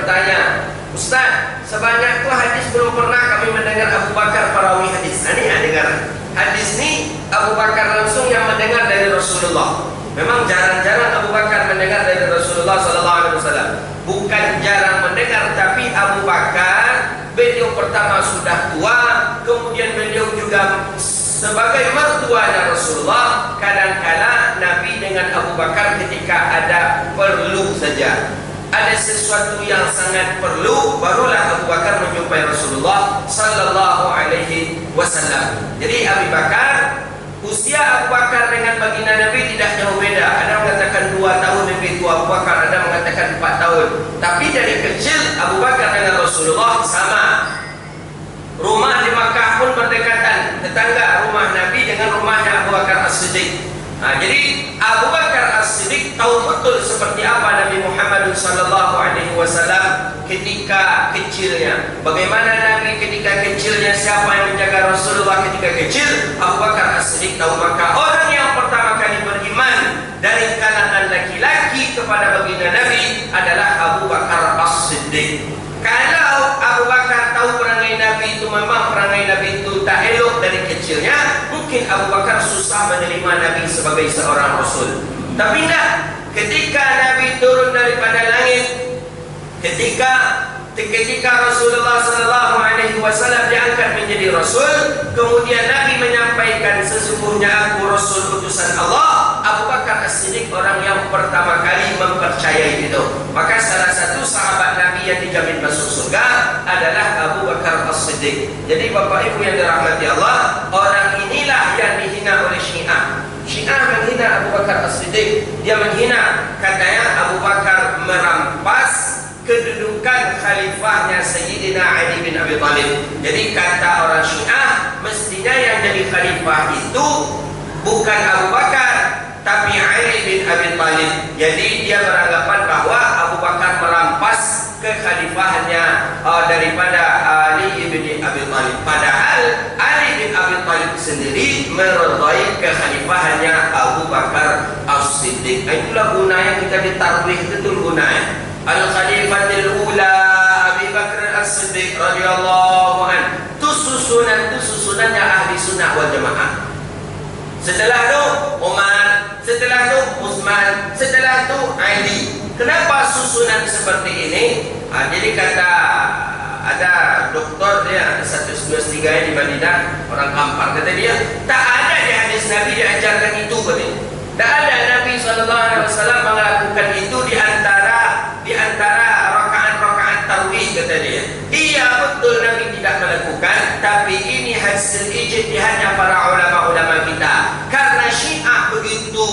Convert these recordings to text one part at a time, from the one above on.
bertanya, Ustaz, sebanyak itu hadis belum pernah kami mendengar Abu Bakar perawi hadis. Ini dengar hadis ini Abu Bakar langsung yang mendengar dari Rasulullah. Memang jarang-jarang Abu Bakar mendengar dari Rasulullah SAW. Bukan jarang mendengar, tapi Abu Bakar beliau pertama sudah tua, kemudian beliau juga sebagai mertuanya Rasulullah. Kadang-kala Nabi dengan Abu Bakar ketika ada perlu saja, ada sesuatu yang sangat perlu, barulah Abu Bakar menjumpai Rasulullah sallallahu alaihi wasallam. Jadi Abu Bakar, usia Abu Bakar dengan baginda Nabi tidak jauh beda. Ada mengatakan 2 tahun lebih tua Abu Bakar, ada mengatakan 4 tahun. Tapi dari kecil Abu Bakar dengan Rasulullah sama. Rumah di Makkah pun berdekatan, tetangga rumah Nabi dengan rumahnya Abu Bakar As-Siddiq. Jadi Abu Bakar As-Siddiq tahu betul seperti apa Nabi Muhammad SAW ketika kecilnya. Bagaimana Nabi ketika kecilnya, siapa yang menjaga Rasulullah ketika kecil, Abu Bakar As-Siddiq tahu. Maka orang yang pertama kali beriman dari kalangan laki-laki kepada baginda Nabi adalah Abu Bakar As-Siddiq. Kalau Abu Bakar tahu perangai Nabi itu memang perangai Nabi itu tak elok dari kecilnya, mungkin Abu Bakar susah menerima Nabi sebagai seorang Rasul. Tapi tidak, ketika Nabi turun daripada langit, ketika Rasulullah SAW diangkat menjadi Rasul, kemudian Nabi menyampaikan sesungguhnya aku Rasul utusan Allah, Abu Bakar As-Siddiq orang yang pertama kali mempercayai itu. Maka salah satu sahabat Nabi yang dijamin masuk surga adalah Abu Bakar As-Siddiq. Jadi Bapak Ibu yang dirahmati Allah, orang inilah yang dihina oleh Syiah. Syiah menghina Abu Bakar As-Siddiq. Dia menghina, katanya Abu Bakar merampas kedudukan khalifahnya Sayyidina Ali bin Abi Thalib. Jadi kata orang Syiah, mestinya yang jadi khalifah itu bukan Abu Bakar, tapi Ali bin Abi Thalib. Jadi dia beranggapan bahwa Abu Bakar merampas kekhalifahannya daripada Ali bin Abi Thalib. Padahal Ali bin Abi Thalib sendiri meridai kekhalifahannya Abu Bakar As-Siddiq. Itulah gunanya kita ditarwih, betul gunanya. Al-Khalifatul Ula Abi Bakar As-Siddiq radhiyallahu anhu. Itu susunannya ahli sunnah wal jamaah. Setelah itu Umar, setelah itu Utsman, setelah itu Ali. Kenapa susunan seperti ini? Jadi kata ada doktor, dia ada 123 di Madinah, orang Kampar, kata dia tak ada di hadis Nabi diajarkan itu katanya. Tak ada Nabi SAW melakukan itu di antara rakaat-rakaat tarawih, kata dia. Iya betul Nabi tidak melakukan, tapi ini hasil ijtihadnya para ulama-ulama kita. Karena Syiah begitu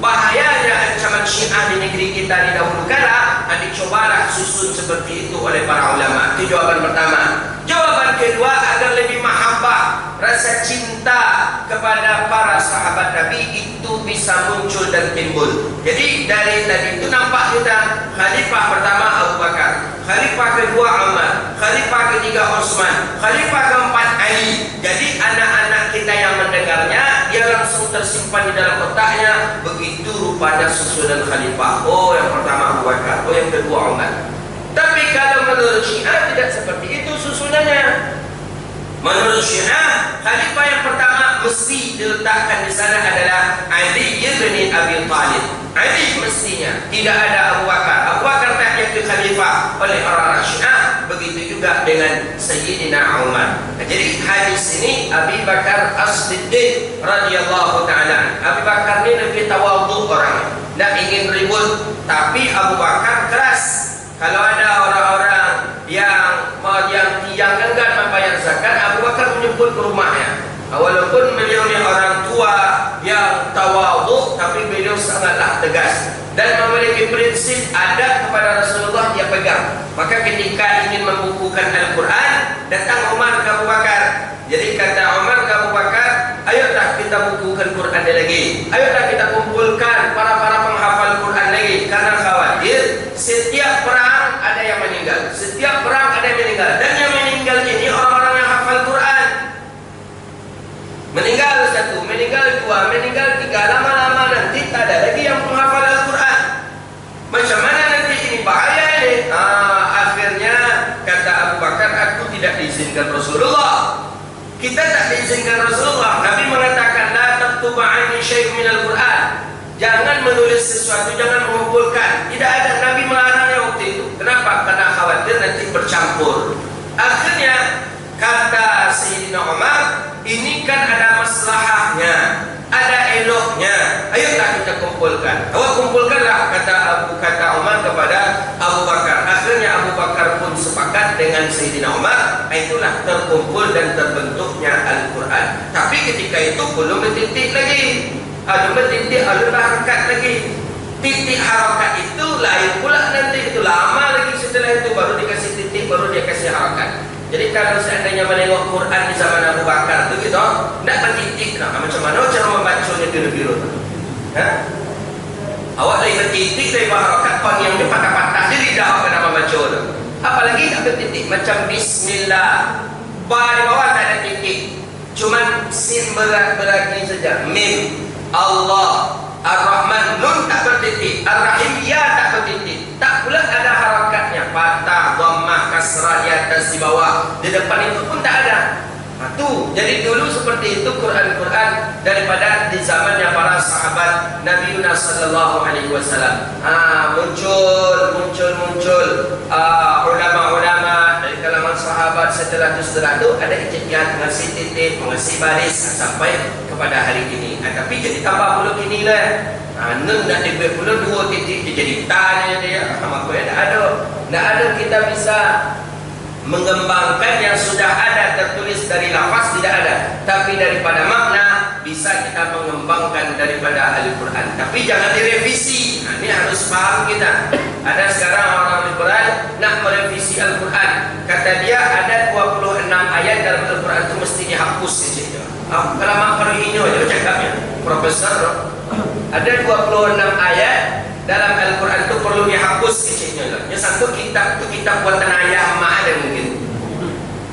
bahayanya ancaman Syiah di negeri kita di dahulu kala, dicobalah susun seperti itu oleh para ulama. Itu jawaban pertama. Jawaban kedua, agar lebih mahabbah, rasa cinta kepada para sahabat Nabi itu bisa muncul dan timbul. Jadi dari tadi itu nampak kita, khalifah pertama Abu Bakar, khalifah kedua Umar, khalifah ketiga Utsman, khalifah keempat Ali. Jadi anak-anak kita yang mendengarnya, dia langsung tersimpan di dalam otaknya, begitu rupanya susunan khalifah. Oh, yang pertama Abu Bakar, oh yang kedua Umar. Tapi kalau menurut Syiah tidak seperti itu susunannya. Menurut Syiah, khalifah yang pertama mesti diletakkan di sana adalah Ali bin Abi Thalib. Ali mestinya, tidak ada Abu Bakar. Abu Bakar tak jadi khalifah oleh orang Syiah. Begitu juga dengan Sayyidina Umar. Jadi hadis ini Abu Bakar As-Siddiq radhiyallahu taala. Abu Bakar ini lebih tawadhu orang, tidak ingin ribut, tapi Abu Bakar keras. Kalau ada orang-orang yang tiang enggan membayar zakat, Abu Bakar menyebut ke rumahnya. Walaupun beliau ni orang tua yang tawadhu, tapi beliau sangatlah tegas dan memiliki prinsip adat kepada Rasulullah dia pegang. Maka ketika ingin membukukan Al-Quran, datang Umar ke Abu Bakar. Jadi kata Umar ke Abu Bakar, ayolah kita bukukan Quran lagi. Ayolah kita kumpulkan para penghafal Quran lagi. Karena khawatir setiap perang ada yang meninggal, setiap perang ada yang meninggal, dan yang meninggal ini orang-orang yang hafal Quran. Meninggal satu, meninggal dua, meninggal tiga, lama-lama nanti tak ada lagi yang menghafal Al-Quran. Macam mana nanti ini bahaya ini? diizinkan Rasulullah. Kita tak diizinkan Rasulullah. Nabi mengatakan la taktuba anni syai'un minal Quran. Jangan menulis sesuatu, jangan mengumpulkan. Tidak ada, Nabi melarangnya waktu itu. Kenapa? Karena khawatir nanti bercampur. Akhirnya kata Sayyidina Umar, ini kan ada maslahahnya, ada eloknya. Ayolah kita kumpulkan. Awak kumpulkanlah, kata Umar kepada Abu Bakar. Akhirnya Abu Bakar pun sepakat dengan Sayyidina Umar. Itulah terkumpul dan terbentuknya Al-Quran. Tapi ketika itu belum bertitik lagi. Ada bertitik, ada harakat lagi. Titik harakat itu lain pula nanti. Itu lama lagi setelah itu baru dikasih titik, baru dia kasih harakat. Jadi kalau seandainya menengok Quran di zaman Abu Bakar itu gitu, tidak bertitik, nah, macam mana cara membacanya biru-biru? Awak lagi bertitik dari harakat kon yang dia patah-patah jadi dah awak kena membaca tu. Apalagi tak bertitik macam Bismillah, ba di bawah tak ada titik, cuman sin berat-berat saja. Mim, Allah, Ar-Rahman, Nun tak bertitik, Ar-Rahim ya tak bertitik. Tak pula ada harakatnya, patah, dhammah, kasrah di atas, di bawah, di depan itu pun tak ada. Itu jadi dulu seperti itu Quran daripada di zamannya para sahabat Nabi Yunus sallallahu alaihi wasallam. Muncul ulama-ulama dari kalangan sahabat setelah itu ada ijtihad mengasih titik, mengasih baris sampai kepada hari ini. Tapi jadi tambah pula kini lah. Nun nak dibuat pula 2 titik dia jadi tanya dia. Apa yang ada kita bisa mengembangkan yang sudah ada tertulis dari lafaz tidak ada, tapi daripada makna bisa kita mengembangkan daripada Al-Quran. Tapi jangan direvisi. Ini harus paham kita. Ada sekarang orang liberal nak merevisi Al-Quran. Kata dia ada 26 ayat dalam Al-Quran itu mesti dihapus saja. Kalau mak ini aja cakapnya profesor. Ada 26 ayat dalam Al-Quran itu perlu dihapus kecilnya. Yang satu kitab itu kitab buatan ayah mak ada mungkin.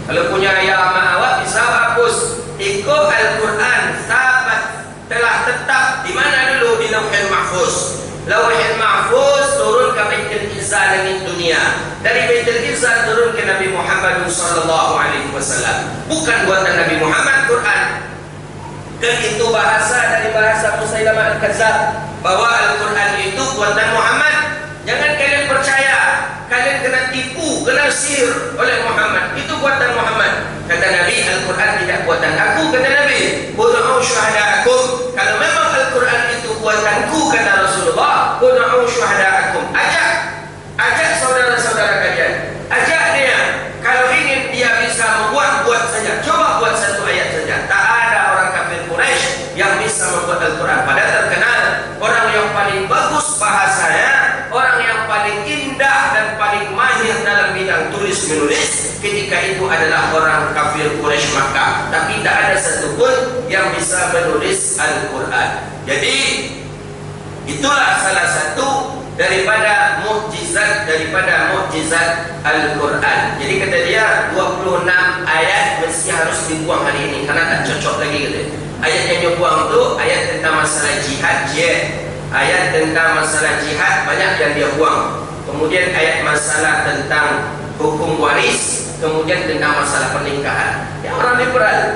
Kalau punya ayah mak awak bisa hapus. Ikut Al-Quran sahabat telah tetap di mana dulu di Lauhul Mahfuz. Lauhul Mahfuz turun ke Baitul Izzah langit dunia. Dari Baitul Izzah turun ke Nabi Muhammad sallallahu alaihi wasallam. Bukan buatan Nabi Muhammad Quran. Dan itu bahasa dari bahasa Musailamah Al-Kadzdzab bahwa Al-Quran itu buatan Muhammad. Jangan kalian percaya, kalian kena tipu, kena sihir oleh Muhammad. Itu buatan Muhammad. Kata Nabi, Al-Quran tidak buatan aku. Kata Nabi, ud'u syuhada'akum. Kalau memang Al-Quran itu buatanku, kata Rasulullah, ud'u syuhada'akum. Ajak saudara-saudara kalian. Ajak dia. Kalau ingin dia bisa membuat, buat saja. Coba buat satu ayat saja. Tak ada orang kafir Quraisy yang bisa membuat Al-Quran. Padahal terkenal orang yang paling bagus bahasanya, orang yang paling indah dan paling mahir dalam bidang tulis menulis ketika itu adalah orang kafir Quraisy Makkah. Tapi tak ada satupun yang bisa menulis Al-Quran. Jadi itulah salah satu daripada mukjizat Al-Quran. Jadi kata dia 26 ayat mesti harus dibuang hari ini karena tak cocok lagi kata. Ayat yang dibuang tu ayat tentang masalah jihad ayat tentang masalah jihad banyak yang dia buang. Kemudian ayat masalah tentang hukum waris, kemudian tentang masalah pernikahan. Yang orang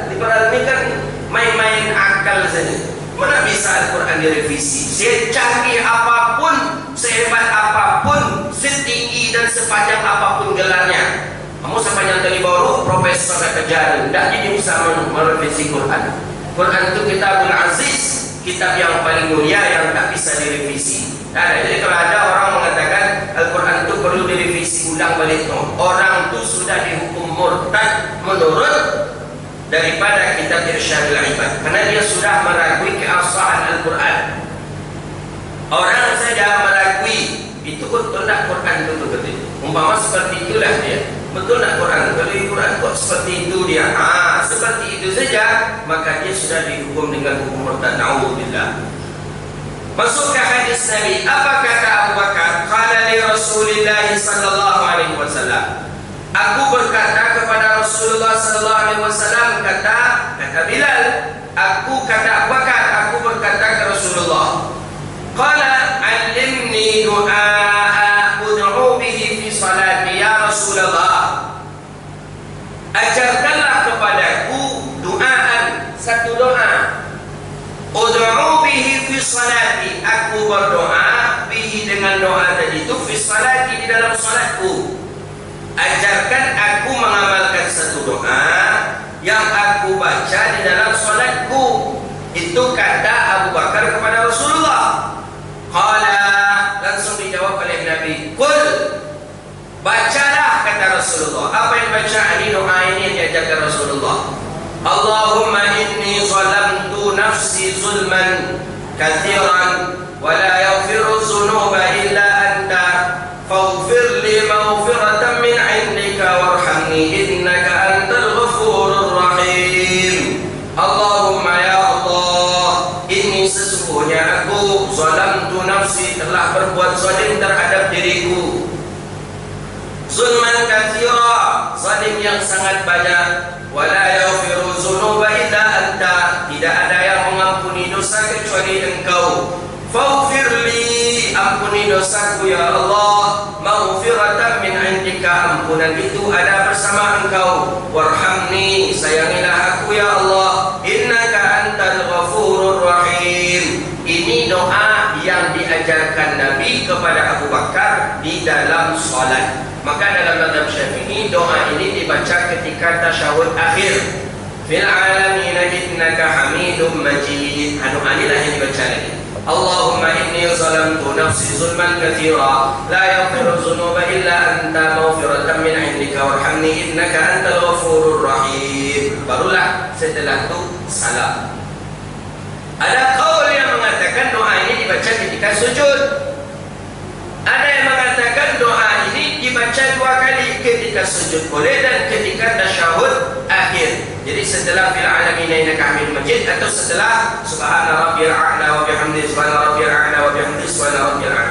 liberal ni kan main-main akal saja. Mana bisa Al-Quran direvisi? Secanggih apapun, sehebat apapun, setinggi dan sepanjang apapun gelarnya, kamu sepanjang tali baru profesor kejar, tidak jadi bisa merevisi Quran. Quran itu kitabul aziz, kitab yang paling mulia yang tak bisa direvisi. Jadi kalau ada orang mengatakan Al-Quran itu perlu direvisi ulang balik, orang itu sudah dihukum murtad menurut daripada kitab Irsyadul Ibad, karena dia sudah meragui keabsahan Al-Quran. Orang saja meragui itu betul tak Quran itu betul. Umpama seperti itulah dia. Betul tak Quran? Kalau Quran kok seperti itu dia. Seperti itu saja, maka dia sudah dihukum dengan hukum murtad. Na'udzubillah. Masuk ke hadis Nabi. Apa kata Abu Bakar? Qala li Rasulillah sallallahu alaihi wasallam. Aku berkata kepada Rasulullah sallallahu alaihi wasallam, kata Bilal, aku kata Abu Bakar, aku berkata ke Rasulullah, qala allimni du'a ud'u bihi fi salati ya Rasulullah. Ajarkan berdoa bihi dengan doa tadi itu fi salati di dalam salatku. Ajarkan aku mengamalkan satu doa yang aku baca di dalam salatku. Itu kata Abu Bakar kepada Rasulullah. Qala, langsung dijawab oleh Nabi, qul, bacalah kata Rasulullah. Apa yang baca ini? Doa ini yang diajarkan Rasulullah. Allahumma inni zalamtu nafsi zulman kathiran wa la yaghfiru dhunuba illa anta faghfir li maghfiratan min 'indika warhamni innaka antal ghafurur rahim. Allahumma ya Allah, ini sesungguhnya aku zalamtu nafsi, telah berbuat zalim terhadap diriku. Zulman katsira, zalim yang sangat banyak. Wala yaghfiru dzunuba illa anta, tidak ada yang mengampuni dosa kecuali Engkau. Faghfirli, ampuni dosaku ya Allah. Maghfiratan min 'indika, ampunan itu ada bersama Engkau. Warhamni, sayangilah aku ya Allah. Innaka antal ghafurur rahim. Ini doa yang diajarkan Nabi kepada Abu Bakar di dalam salat. Maka dalam mazhab Syafi'i doa ini dibaca ketika tasyahud akhir. Fil alamin innaka Hamidum Majid. Doa inilah yang dibaca lagi. Allahumma inni zalamtu nafsi zulman katsira la yaghfiru dzunuba illa anta maghfiratan min 'indika warhamni innaka antal ghafurur rahim. Barulah setelah itu salam. Ada kaul yang mengatakan doa ini dibaca ketika sujud. Ada yang mengatakan doa ini dibaca 2 kali, ketika sujud boleh dan ketika tasyahud akhir. Jadi setelah fil alamin innaka Hamidum Majid atau setelah subhana rabbiyal a'la wa bihamdihi subhana rabbiyal a'la wa bihamdihi subhana rabbiyal a'la.